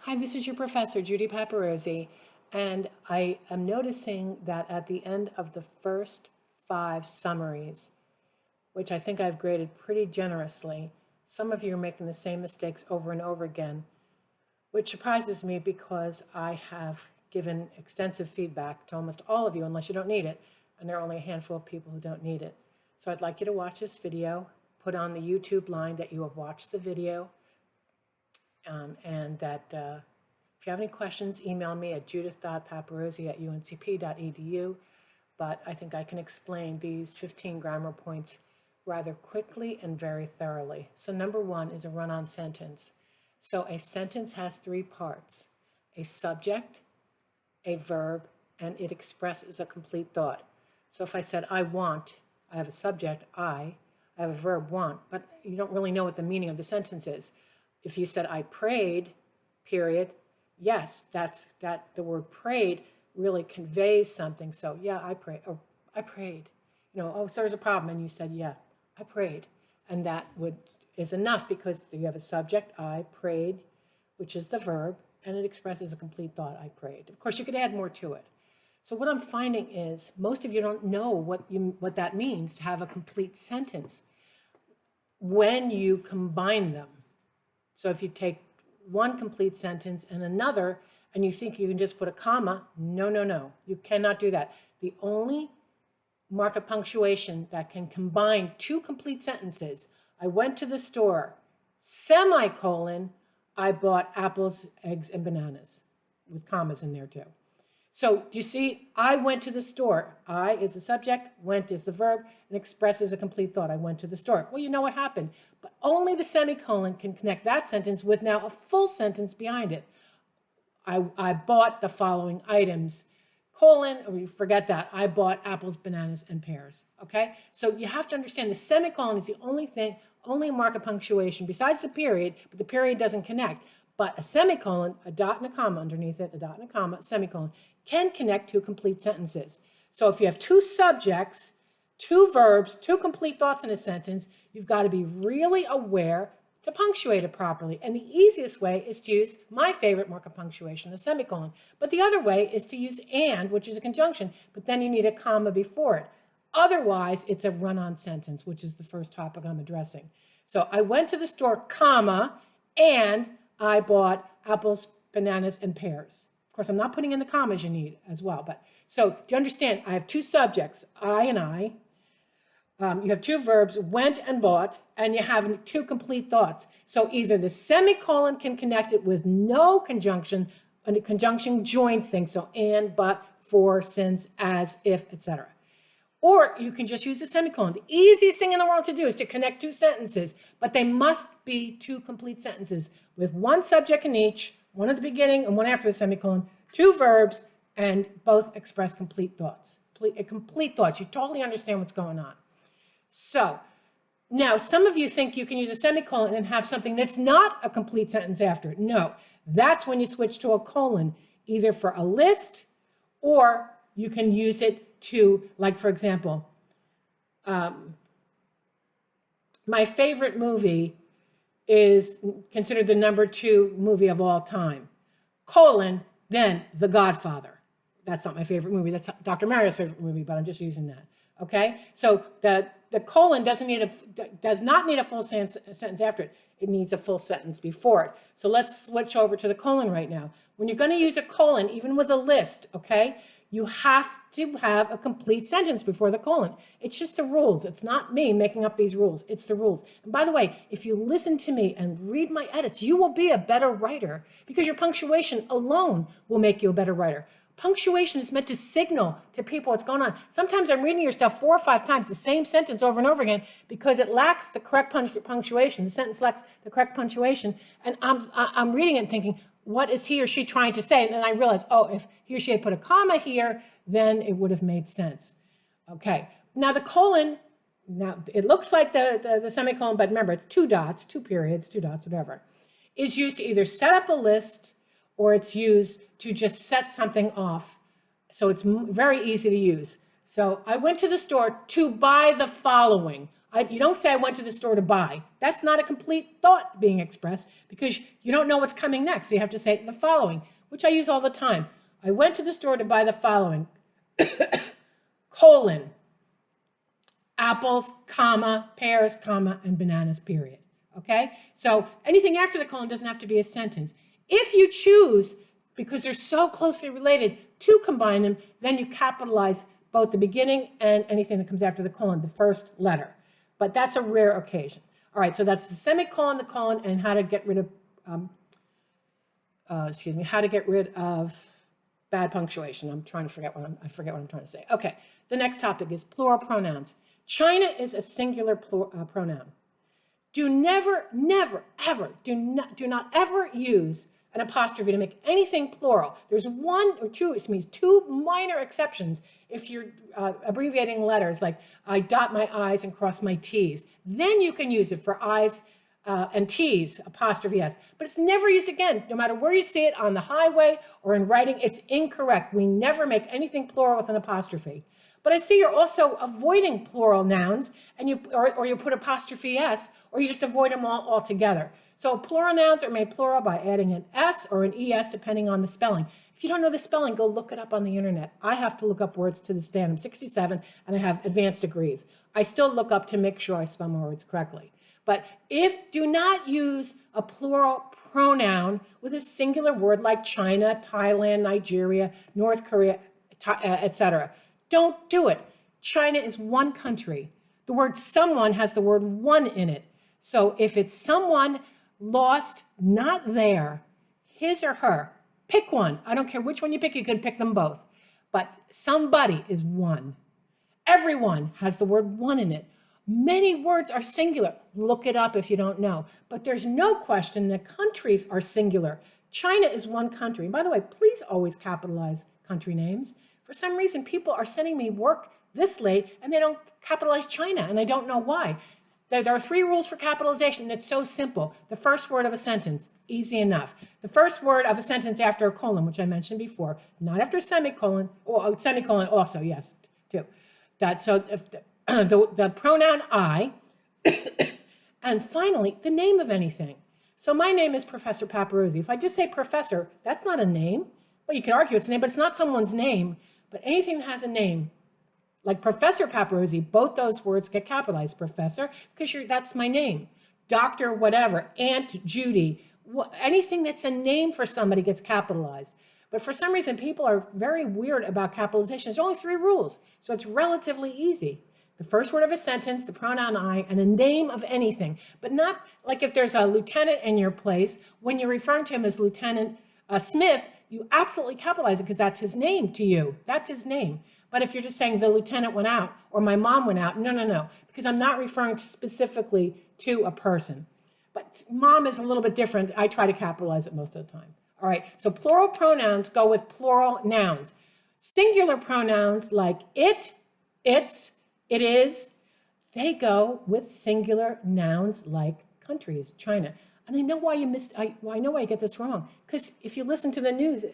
Hi, this is your professor, Judy Paparosi, and I am noticing that at the end of the first 5 summaries, which I think I've graded pretty generously, some of you are making the same mistakes over and over again, which surprises me because I have given extensive feedback to almost all of you, unless you don't need it, and there are only a handful of people who don't need it. So I'd like you to watch this video, put on the YouTube line that you have watched the video, and that if you have any questions, email me at judith.paparosi@uncp.edu. But I think I can explain these 15 grammar points rather quickly and very thoroughly. So number 1 is a run-on sentence. So a sentence has 3 parts: a subject, a verb, and it expresses a complete thought. So if I said, I want, I have a subject, I have a verb, want, but you don't really know what the meaning of the sentence is. If you said, I prayed, period, yes, the word prayed really conveys something. So yeah, I prayed. Oh, so there's a problem, and you said, yeah, I prayed. And that is enough because you have a subject, I prayed, which is the verb, and it expresses a complete thought, I prayed. Of course, you could add more to it. So what I'm finding is most of you don't know what that means to have a complete sentence when you combine them. So if you take one complete sentence and another, and you think you can just put a comma, no, you cannot do that. The only mark of punctuation that can combine 2 complete sentences, I went to the store, semicolon, I bought apples, eggs, and bananas, with commas in there too. So do you see, I went to the store. I is the subject, went is the verb, and expresses a complete thought. I went to the store. Well, you know what happened. But only the semicolon can connect that sentence with now a full sentence behind it. I bought the following items, colon, or you forget that, I bought apples, bananas, and pears, okay? So you have to understand the semicolon is the only mark of punctuation besides the period, but the period doesn't connect. But a semicolon, a dot and a comma underneath it, a dot and a comma, a semicolon, can connect 2 complete sentences. So if you have 2 subjects, 2 verbs, 2 complete thoughts in a sentence, you've got to be really aware to punctuate it properly. And the easiest way is to use my favorite mark of punctuation, the semicolon. But the other way is to use and, which is a conjunction, but then you need a comma before it. Otherwise, it's a run-on sentence, which is the first topic I'm addressing. So I went to the store, comma, and I bought apples, bananas, and pears. Of course, I'm not putting in the commas you need as well. But so do you understand? I have 2 subjects, I and I. You have 2 verbs, went and bought, and you have 2 complete thoughts. So either the semicolon can connect it with no conjunction, and the conjunction joins things. So and, but, for, since, as, if, etc. Or you can just use the semicolon. The easiest thing in the world to do is to connect 2 sentences, but they must be 2 complete sentences with 1 subject in each, 1 at the beginning and 1 after the semicolon, 2 verbs, and both express complete thoughts. Complete thoughts. You totally understand what's going on. So now some of you think you can use a semicolon and have something that's not a complete sentence after it. No, that's when you switch to a colon, either for a list or you can use it to, like, for example, my favorite movie is considered the number 2 movie of all time, colon, then The Godfather. That's not my favorite movie. That's Dr. Mario's favorite movie, but I'm just using that. Okay? So the colon does not need a full sentence after it. It needs a full sentence before it. So let's switch over to the colon right now. When you're going to use a colon, even with a list, okay, you have to have a complete sentence before the colon. It's just the rules. It's not me making up these rules. It's the rules. And by the way, if you listen to me and read my edits, you will be a better writer because your punctuation alone will make you a better writer. Punctuation is meant to signal to people what's going on. Sometimes I'm reading your stuff 4 or 5 times, the same sentence over and over again, because it lacks the correct punctuation. The sentence lacks the correct punctuation, and I'm reading it and thinking, what is he or she trying to say? And then I realize, oh, if he or she had put a comma here, then it would have made sense. Okay, now the colon, now it looks like the semicolon, but remember, it's 2 dots, 2 periods, 2 dots, whatever, is used to either set up a list or it's used to just set something off. So it's very easy to use. So I went to the store to buy the following. You don't say I went to the store to buy. That's not a complete thought being expressed because you don't know what's coming next. So you have to say the following, which I use all the time. I went to the store to buy the following, colon, apples, comma, pears, comma, and bananas, period. Okay? So anything after the colon doesn't have to be a sentence. If you choose, because they're so closely related, to combine them, then you capitalize both the beginning and anything that comes after the colon, the first letter. But that's a rare occasion. All right, so that's the semicolon, the colon, and how to get rid of, how to get rid of bad punctuation. I forget what I'm trying to say. Okay, the next topic is plural pronouns. China is a singular pronoun. Do not ever use an apostrophe to make anything plural. There's one or two, it means two minor exceptions if you're abbreviating letters, like I dot my I's and cross my T's. Then you can use it for I's and T's, apostrophe S. But it's never used again. No matter where you see it, on the highway or in writing, it's incorrect. We never make anything plural with an apostrophe. But I see you're also avoiding plural nouns, and you put apostrophe S, or you just avoid them all altogether. So plural nouns are made plural by adding an S or an ES depending on the spelling. If you don't know the spelling, go look it up on the internet. I have to look up words to this day. I'm 67 and I have advanced degrees. I still look up to make sure I spell my words correctly. But do not use a plural pronoun with a singular word like China, Thailand, Nigeria, North Korea, etc. Don't do it. China is one country. The word someone has the word one in it. So if it's someone lost, not there, his or her, pick one. I don't care which one you pick, you can pick them both. But somebody is one. Everyone has the word one in it. Many words are singular. Look it up if you don't know. But there's no question that countries are singular. China is one country. And by the way, please always capitalize country names. For some reason, people are sending me work this late and they don't capitalize China, and I don't know why. There are 3 rules for capitalization, and it's so simple. The first word of a sentence, easy enough. The first word of a sentence after a colon, which I mentioned before, not after a semicolon, or semicolon also, yes, too. So if the pronoun I, and finally, the name of anything. So my name is Professor Paparuzzi. If I just say professor, that's not a name. Well, you can argue it's a name, but it's not someone's name. But anything that has a name, like Professor Paparuzzi, both those words get capitalized. Professor, because that's my name. Doctor, whatever. Aunt Judy. Anything that's a name for somebody gets capitalized. But for some reason, people are very weird about capitalization. There's only 3 rules, so it's relatively easy. The first word of a sentence, the pronoun I, and a name of anything. But not like if there's a lieutenant in your place, when you're referring to him as Lieutenant Smith, you absolutely capitalize it because that's his name to you. That's his name. But if you're just saying the lieutenant went out or my mom went out, no, because I'm not referring specifically to a person. But mom is a little bit different. I try to capitalize it most of the time. All right, so plural pronouns go with plural nouns. Singular pronouns like it, its, it is, they go with singular nouns like countries, China. And I know why I know why you get this wrong. Because if you listen to the news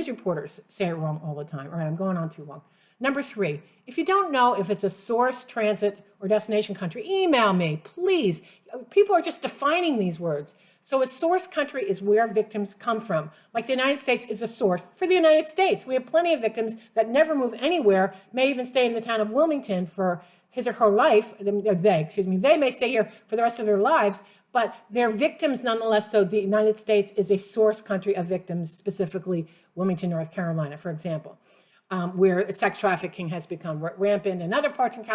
reporters say it wrong all the time. All right, I'm going on too long. Number 3, if you don't know if it's a source, transit, or destination country, email me, please. People are just defining these words. So a source country is where victims come from. Like the United States is a source for the United States. We have plenty of victims that never move anywhere, may even stay in the town of Wilmington for his or her life. They may stay here for the rest of their lives, but they're victims nonetheless. So the United States is a source country of victims, specifically Wilmington, North Carolina, for example, where sex trafficking has become rampant, and other parts in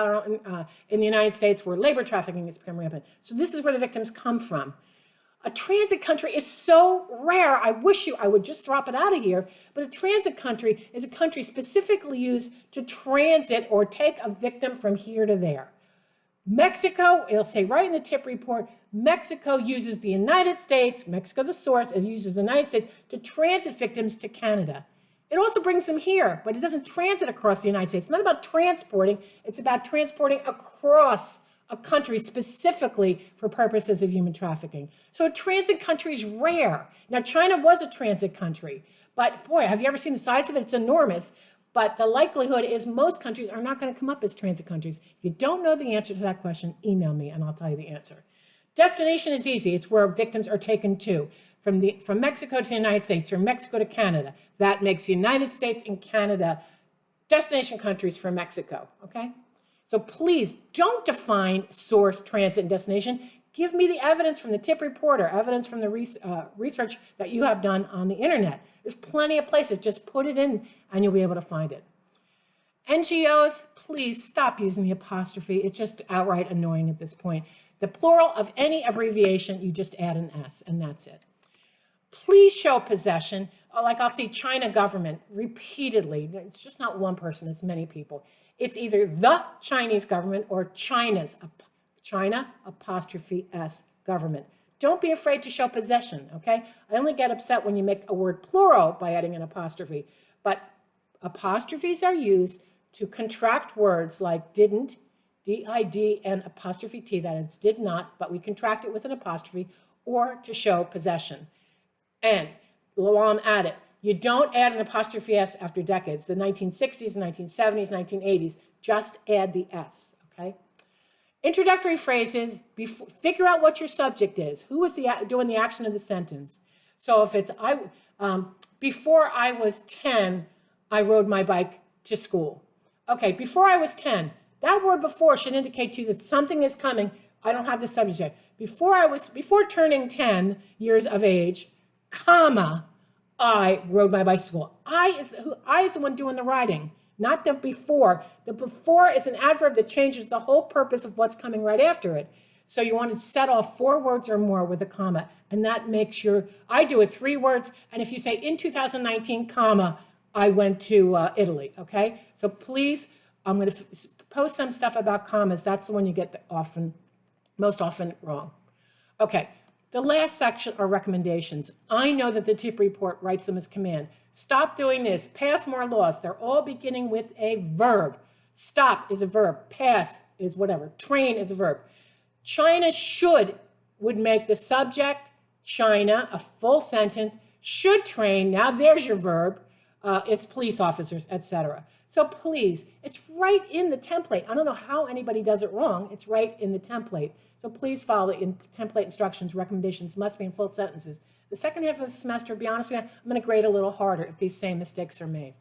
the United States where labor trafficking has become rampant. So this is where the victims come from. A transit country is so rare. I wish I would just drop it out of here. But a transit country is a country specifically used to transit or take a victim from here to there. Mexico, it'll say right in the tip report, Mexico uses the United States, Mexico the source, uses the United States to transit victims to Canada. It also brings them here, but it doesn't transit across the United States. It's not about transporting, it's about transporting across a country specifically for purposes of human trafficking. So a transit country is rare. Now, China was a transit country, but boy, have you ever seen the size of it? It's enormous. but the likelihood is most countries are not going to come up as transit countries. If you don't know the answer to that question, email me and I'll tell you the answer. Destination is easy. It's where victims are taken to. From Mexico to the United States, from Mexico to Canada. That makes United States and Canada destination countries for Mexico, okay? So please don't define source, transit, and destination. Give me the evidence from the tip reporter, evidence from the research that you have done on the internet. There's plenty of places. Just put it in and you'll be able to find it. NGOs, please stop using the apostrophe. It's just outright annoying at this point. The plural of any abbreviation, you just add an S, and that's it. Please show possession. Like I'll see China government repeatedly. It's just not one person, it's many people. It's either the Chinese government or China's, China apostrophe S government. Don't be afraid to show possession, okay? I only get upset when you make a word plural by adding an apostrophe, but apostrophes are used to contract words like didn't, D-I-D and apostrophe T, that is did not, but we contract it with an apostrophe, or to show possession. And while I'm at it, you don't add an apostrophe S after decades, the 1960s, 1970s, 1980s, just add the S, okay? Introductory phrases, figure out what your subject is. Who is doing the action of the sentence? So if it's, before I was 10, I rode my bike to school. Okay, before I was 10, that word before should indicate to you that something is coming. I don't have the subject yet. Before turning 10 years of age, comma, I rode my bicycle. I is the one doing the riding, not the before. The before is an adverb that changes the whole purpose of what's coming right after it. So you want to set off 4 words or more with a comma, and that makes I do it 3 words, and if you say in 2019, comma, I went to Italy, okay? So please, I'm going to post some stuff about commas. That's the one you get most often wrong. Okay, the last section are recommendations. I know that the tip report writes them as command. Stop doing this. Pass more laws. They're all beginning with a verb. Stop is a verb. Pass is whatever. Train is a verb. China would make the subject, China, a full sentence. Should train, now there's your verb. It's police officers, etc. So please, it's right in the template. I don't know how anybody does it wrong. It's right in the template. So please follow the template instructions. Recommendations must be in full sentences. The second half of the semester, to be honest with you, I'm going to grade a little harder if these same mistakes are made.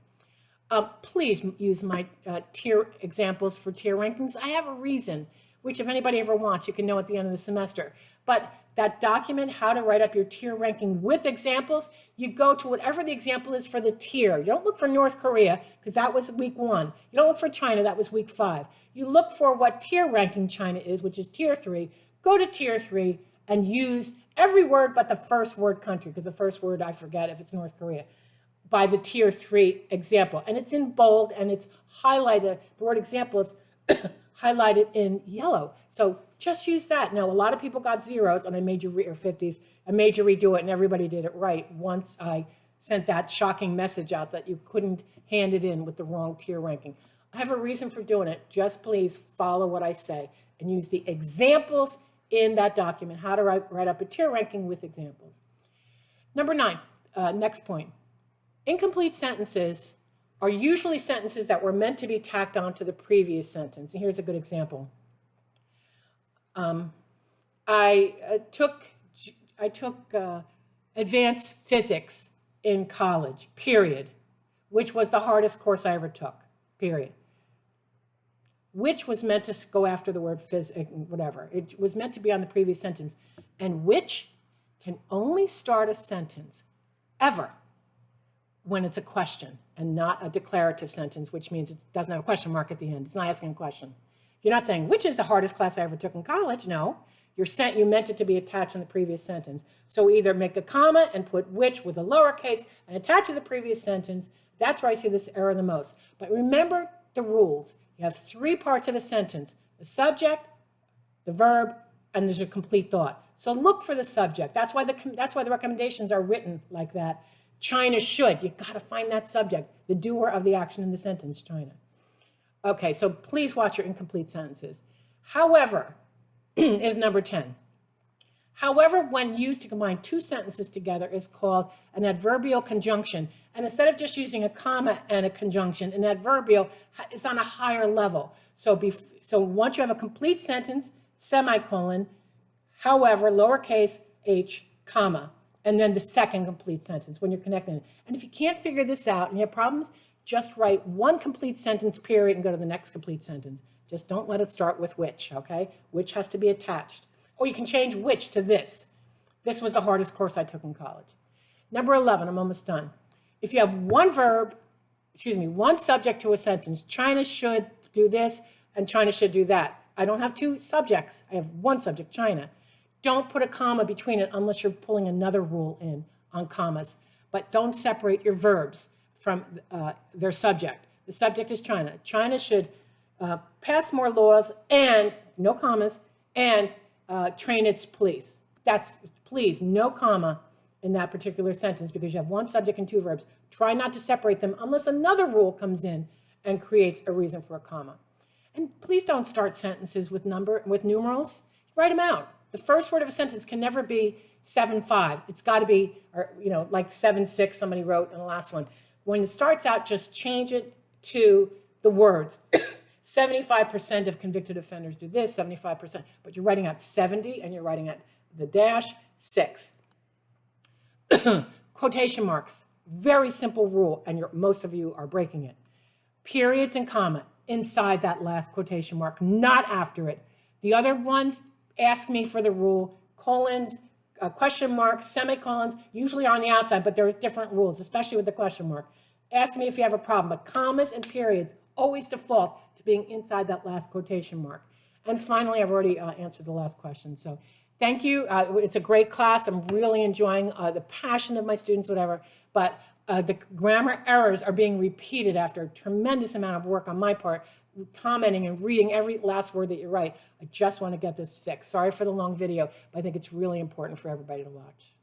Please use my tier examples for tier rankings. I have a reason, which if anybody ever wants, you can know at the end of the semester. But that document, how to write up your tier ranking with examples, you go to whatever the example is for the tier. You don't look for North Korea, because that was week 1. You don't look for China, that was week 5. You look for what tier ranking China is, which is tier 3. Go to tier 3 and use every word but the first word country, because the first word I forget if it's North Korea, by the tier 3 example. And it's in bold and it's highlighted. The word example is highlighted in yellow. So just use that. Now, a lot of people got zeros, and I made you or 50s. I made you redo it, and everybody did it right once I sent that shocking message out that you couldn't hand it in with the wrong tier ranking. I have a reason for doing it. Just please follow what I say and use the examples in that document, how to write up a tier ranking with examples. Number 9, next point. Incomplete sentences are usually sentences that were meant to be tacked on to the previous sentence. And here's a good example. I took advanced physics in college, period, which was the hardest course I ever took, period. Which was meant to go after the word physics, whatever. It was meant to be on the previous sentence. And which can only start a sentence ever when it's a question and not a declarative sentence, which means it doesn't have a question mark at the end. It's not asking a question. You're not saying, which is the hardest class I ever took in college? No. You meant it to be attached in the previous sentence. So either make a comma and put which with a lowercase and attach to the previous sentence. That's where I see this error the most. But remember the rules. You have 3 parts of a sentence: the subject, the verb, and there's a complete thought. So look for the subject. That's why the recommendations are written like that. China should. You've got to find that subject, the doer of the action in the sentence, China. Okay, so please watch your incomplete sentences. However, is number 10. However, when used to combine two sentences together is called an adverbial conjunction. And instead of just using a comma and a conjunction, an adverbial is on a higher level. So once you have a complete sentence, semicolon, however, lowercase h, comma, and then the second complete sentence when you're connecting it. And if you can't figure this out and you have problems, just write one complete sentence, period, and go to the next complete sentence. Just don't let it start with which, okay? Which has to be attached. Or you can change which to this. This was the hardest course I took in college. Number 11, I'm almost done. If you have one subject to a sentence, China should do this and China should do that. I don't have two subjects. I have one subject, China. Don't put a comma between it unless you're pulling another rule in on commas. But don't separate your verbs from their subject. The subject is China. China should pass more laws and, no commas, and train its police. That's, please, no comma in that particular sentence because you have one subject and two verbs. Try not to separate them unless another rule comes in and creates a reason for a comma. And please don't start sentences with numerals. Write them out. The first word of a sentence can never be 7-5. It's got to be, or, like 7-6 somebody wrote in the last one. When it starts out, just change it to the words. 75% of convicted offenders do this, 75%, but you're writing out 70 and you're writing out the dash 6. Quotation marks, very simple rule, and most of you are breaking it. Periods and comma inside that last quotation mark, not after it. The other ones, ask me for the rule. Colons, question marks, semicolons, usually are on the outside, but there are different rules, especially with the question mark. Ask me if you have a problem, but commas and periods always default to being inside that last quotation mark. And finally, I've already answered the last question. So thank you. It's a great class. I'm really enjoying the passion of my students, whatever. But the grammar errors are being repeated after a tremendous amount of work on my part, commenting and reading every last word that you write. I just want to get this fixed. Sorry for the long video, but I think it's really important for everybody to watch.